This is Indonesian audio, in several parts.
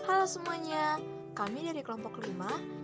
Halo semuanya, kami dari kelompok 5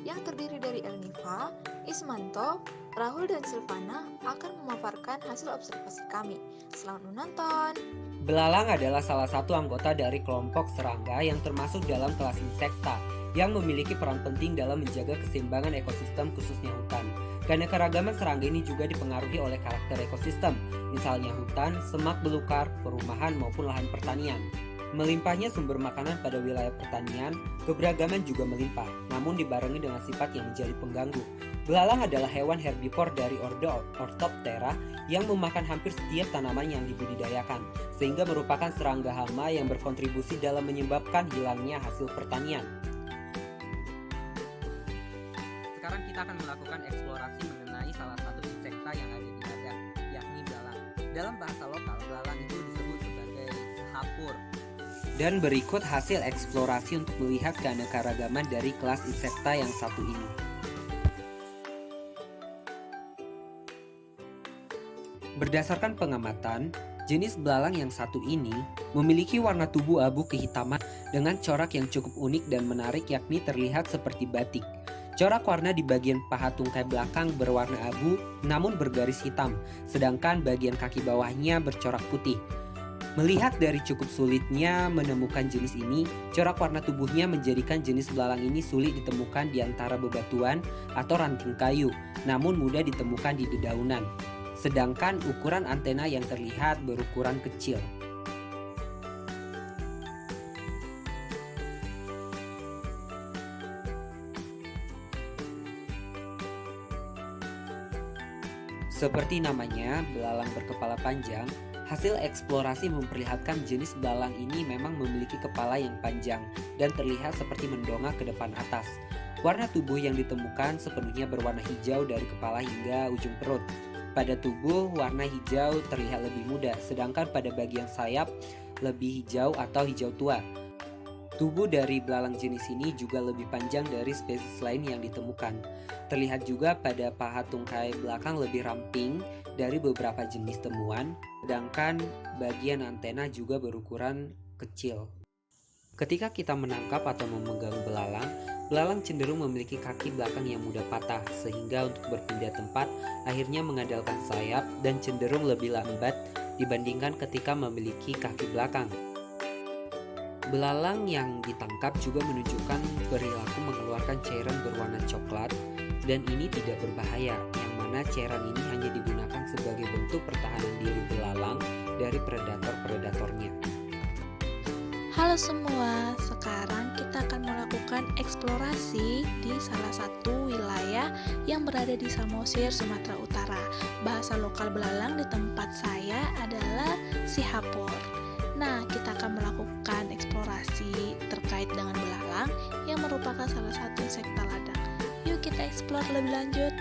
yang terdiri dari Elniva, Ismanto, Rahul dan Silvana akan memaparkan hasil observasi kami. Selamat menonton. Belalang adalah salah satu anggota dari kelompok serangga yang termasuk dalam kelas insekta yang memiliki peran penting dalam menjaga keseimbangan ekosistem khususnya hutan. Keanekaragaman serangga ini juga dipengaruhi oleh karakter ekosistem, misalnya hutan, semak belukar, perumahan maupun lahan pertanian. Melimpahnya sumber makanan pada wilayah pertanian, keberagaman juga melimpah, namun dibarengi dengan sifat yang menjadi pengganggu. Belalang adalah hewan herbivor dari ordo Orthoptera yang memakan hampir setiap tanaman yang dibudidayakan, sehingga merupakan serangga hama yang berkontribusi dalam menyebabkan hilangnya hasil pertanian. Sekarang kita akan melakukan eksplorasi mengenai salah satu insekta yang ada di ladang, yakni belalang. Dalam bahasa lokal, belalang itu disebut sebagai sehapur. Dan berikut hasil eksplorasi untuk melihat keanekaragaman dari kelas insekta yang satu ini. Berdasarkan pengamatan, jenis belalang yang satu ini memiliki warna tubuh abu kehitaman dengan corak yang cukup unik dan menarik, yakni terlihat seperti batik. Corak warna di bagian paha tungkai belakang berwarna abu namun bergaris hitam, sedangkan bagian kaki bawahnya bercorak putih. Melihat dari cukup sulitnya menemukan jenis ini, corak warna tubuhnya menjadikan jenis belalang ini sulit ditemukan di antara bebatuan atau ranting kayu, namun mudah ditemukan di dedaunan. Sedangkan ukuran antena yang terlihat berukuran kecil. Seperti namanya, belalang berkepala panjang, hasil eksplorasi memperlihatkan jenis belalang ini memang memiliki kepala yang panjang dan terlihat seperti mendongak ke depan atas. Warna tubuh yang ditemukan sepenuhnya berwarna hijau dari kepala hingga ujung perut. Pada tubuh, warna hijau terlihat lebih muda, sedangkan pada bagian sayap lebih hijau atau hijau tua. Tubuh dari belalang jenis ini juga lebih panjang dari spesies lain yang ditemukan. Terlihat juga pada paha tungkai belakang lebih ramping dari beberapa jenis temuan, sedangkan bagian antena juga berukuran kecil. Ketika kita menangkap atau memegang belalang, belalang cenderung memiliki kaki belakang yang mudah patah, sehingga untuk berpindah tempat akhirnya mengandalkan sayap dan cenderung lebih lambat dibandingkan ketika memiliki kaki belakang. Belalang yang ditangkap juga menunjukkan perilaku mengeluarkan cairan berwarna coklat dan ini tidak berbahaya, yang mana cairan ini hanya digunakan sebagai bentuk pertahanan diri belalang dari predator-predatornya. Halo semua, sekarang kita akan melakukan eksplorasi di salah satu wilayah yang berada di Samosir, Sumatera Utara. Bahasa lokal belalang di tempat saya adalah sihapur. Nah, kita akan melakukan eksplorasi terkait dengan belalang yang merupakan salah satu insekta ladang. Yuk kita eksplor lebih lanjut.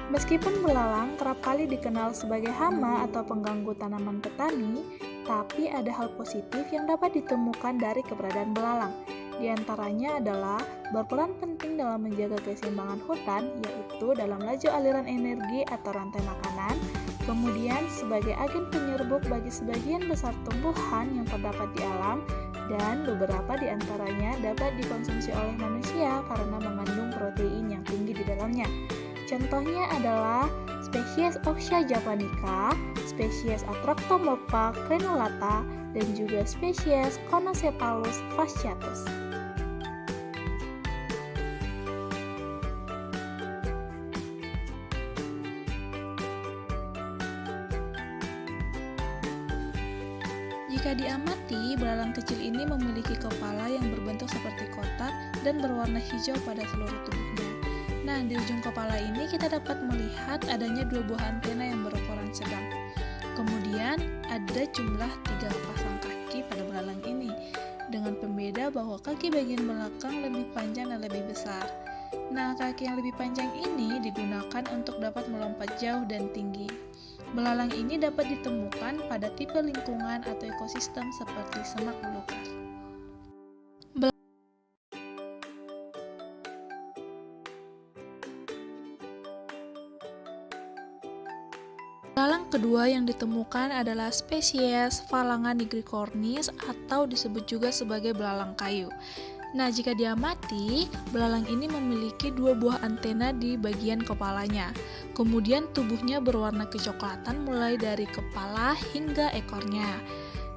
Meskipun belalang kerap kali dikenal sebagai hama atau pengganggu tanaman petani, tapi ada hal positif yang dapat ditemukan dari keberadaan belalang. Di antaranya adalah berperan penting dalam menjaga keseimbangan hutan, yaitu dalam laju aliran energi atau rantai makanan, kemudian sebagai agen penyerbuk bagi sebagian besar tumbuhan yang terdapat di alam, dan beberapa di antaranya dapat dikonsumsi oleh manusia karena mengandung protein yang tinggi di dalamnya. Contohnya adalah spesies Oxia japonica, spesies Atractomorpha crenulata, dan juga spesies Conocephalus fasciatus. Jika diamati, belalang kecil ini memiliki kepala yang berbentuk seperti kotak dan berwarna hijau pada seluruh tubuhnya. Nah, di ujung kepala ini kita dapat melihat adanya dua buah antena yang berukuran sedang. Kemudian, ada jumlah 3 pasang kaki pada belalang ini, dengan pembeda bahwa kaki bagian belakang lebih panjang dan lebih besar. Nah, kaki yang lebih panjang ini digunakan untuk dapat melompat jauh dan tinggi. Belalang ini dapat ditemukan pada tipe lingkungan atau ekosistem seperti semak belukar. Belalang kedua yang ditemukan adalah spesies Phalangia nigricornis atau disebut juga sebagai belalang kayu. Nah, jika diamati, belalang ini memiliki 2 buah antena di bagian kepalanya. Kemudian tubuhnya berwarna kecoklatan mulai dari kepala hingga ekornya.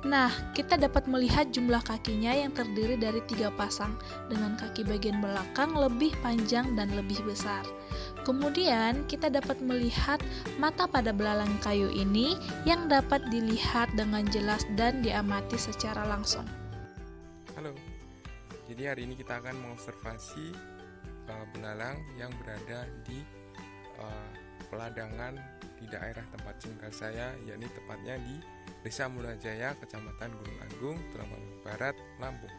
Nah, kita dapat melihat jumlah kakinya yang terdiri dari 3 pasang, dengan kaki bagian belakang lebih panjang dan lebih besar. Kemudian, kita dapat melihat mata pada belalang kayu ini yang dapat dilihat dengan jelas dan diamati secara langsung. Halo, jadi hari ini kita akan mengobservasi belalang yang berada di peladangan di daerah tempat tinggal saya, yakni tepatnya di Desa Mulajaya, Kecamatan Gunung Agung, Tulang Palembang Barat, Lampung.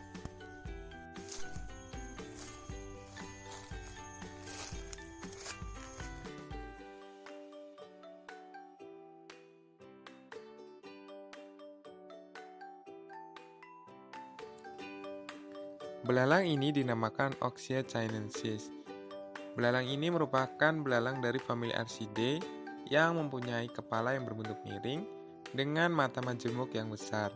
Belalang ini dinamakan Oxia chinensis. Belalang ini merupakan belalang dari famili Archidae yang mempunyai kepala yang berbentuk miring dengan mata majemuk yang besar.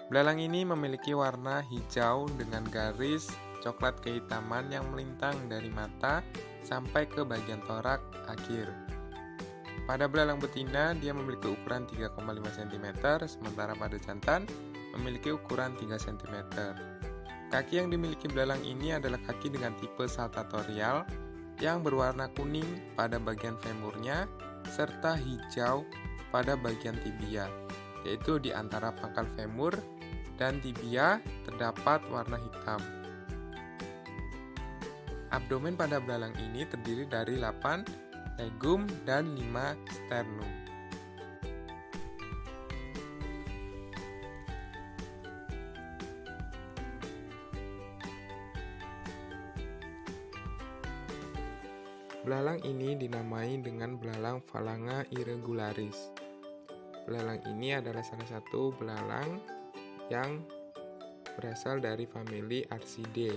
Belalang ini memiliki warna hijau dengan garis coklat kehitaman yang melintang dari mata sampai ke bagian torak akhir. Pada belalang betina, dia memiliki ukuran 3,5 cm, sementara pada jantan memiliki ukuran 3 cm. Kaki yang dimiliki belalang ini adalah kaki dengan tipe saltatorial yang berwarna kuning pada bagian femurnya serta hijau pada bagian tibia, yaitu di antara pangkal femur dan tibia terdapat warna hitam. Abdomen pada belalang ini terdiri dari 8 legum dan 5 sternum. Belalang ini dinamai dengan belalang Phalangia irregularis. Belalang ini adalah salah satu belalang yang berasal dari famili Archidae.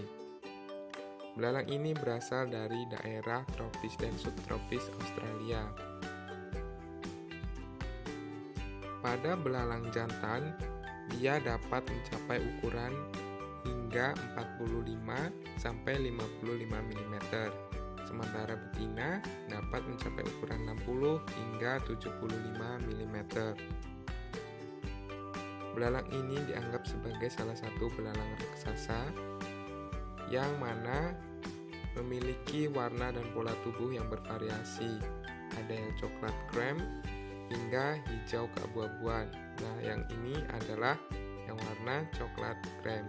Belalang ini berasal dari daerah tropis dan subtropis Australia. Pada belalang jantan, dia dapat mencapai ukuran hingga 45 sampai 55 mm. Sementara betina dapat mencapai ukuran 60 hingga 75 mm. Belalang ini dianggap sebagai salah satu belalang raksasa yang mana memiliki warna dan pola tubuh yang bervariasi. Ada yang coklat krem hingga hijau keabu-abuan. Nah, yang ini adalah yang warna coklat krem.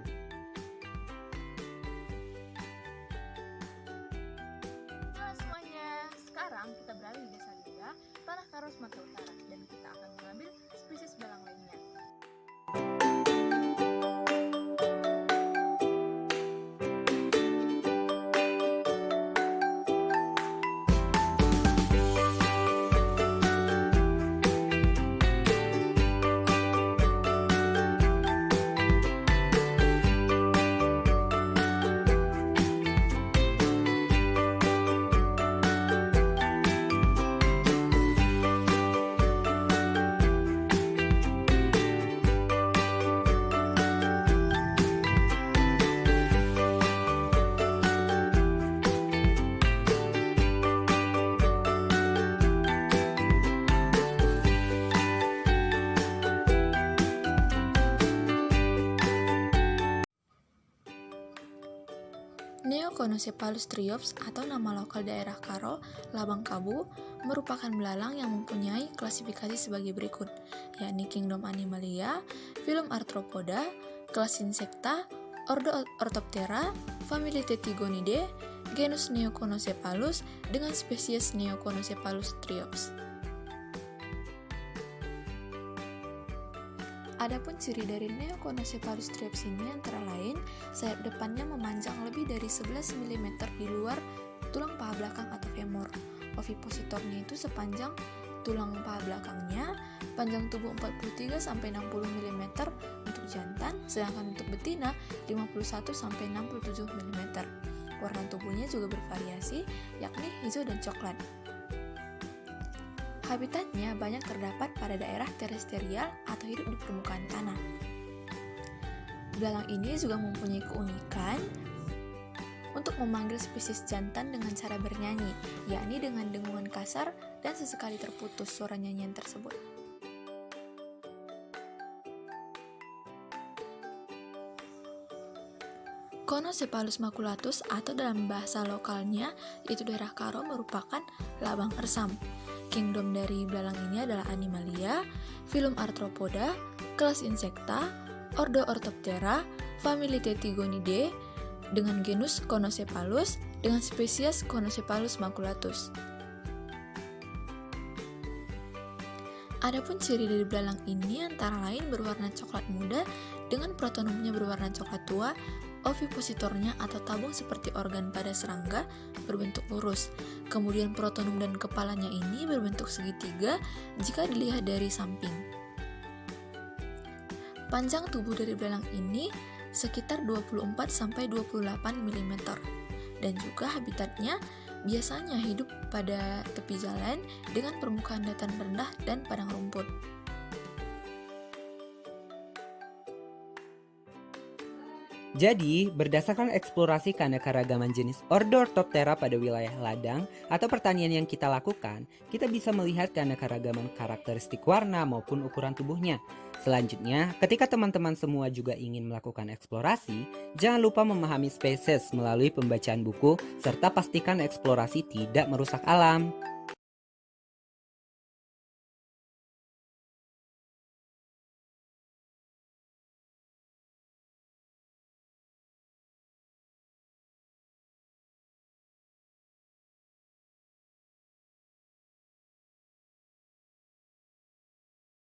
Kita berada di Desa Liga, Tanah Karo, Sumatera Utara, dan kita akan mengambil spesies belalang lainnya. Neoconocephalus triops atau nama lokal daerah Karo, Labang Kabu, merupakan belalang yang mempunyai klasifikasi sebagai berikut, yakni Kingdom Animalia, Phylum Arthropoda, kelas Insecta, Ordo Orthoptera, famili Tetigonidae, genus Neoconocephalus dengan spesies Neoconocephalus triops. Adapun ciri dari Neoconocephalus triops ini antara lain, sayap depannya memanjang lebih dari 11 mm di luar tulang paha belakang atau femur. Ovipositornya itu sepanjang tulang paha belakangnya, panjang tubuh 43-60 mm untuk jantan, sedangkan untuk betina 51-67 mm. Warna tubuhnya juga bervariasi, yakni hijau dan coklat. Habitatnya banyak terdapat pada daerah terestrial atau hidup di permukaan tanah. Belalang ini juga mempunyai keunikan untuk memanggil spesies jantan dengan cara bernyanyi, yakni dengan dengungan kasar dan sesekali terputus suara nyanyian tersebut. Conocephalus maculatus atau dalam bahasa lokalnya yaitu daerah Karo merupakan labang ersam. Kingdom dari belalang ini adalah Animalia, filum Arthropoda, kelas Insecta, ordo Orthoptera, famili Tetigonidae, dengan genus Conocephalus dengan spesies Conocephalus maculatus. Adapun ciri dari belalang ini antara lain berwarna coklat muda dengan protonumnya berwarna coklat tua, ovipositornya atau tabung seperti organ pada serangga berbentuk lurus. Kemudian protonum dan kepalanya ini berbentuk segitiga jika dilihat dari samping. Panjang tubuh dari belalang ini sekitar 24-28 mm dan juga habitatnya biasanya hidup pada tepi jalan dengan permukaan dataran rendah dan padang rumput. Jadi, berdasarkan eksplorasi keanekaragaman jenis ordo Orthoptera pada wilayah ladang atau pertanian yang kita lakukan, kita bisa melihat keanekaragaman karakteristik warna maupun ukuran tubuhnya. Selanjutnya, ketika teman-teman semua juga ingin melakukan eksplorasi, jangan lupa memahami spesies melalui pembacaan buku serta pastikan eksplorasi tidak merusak alam.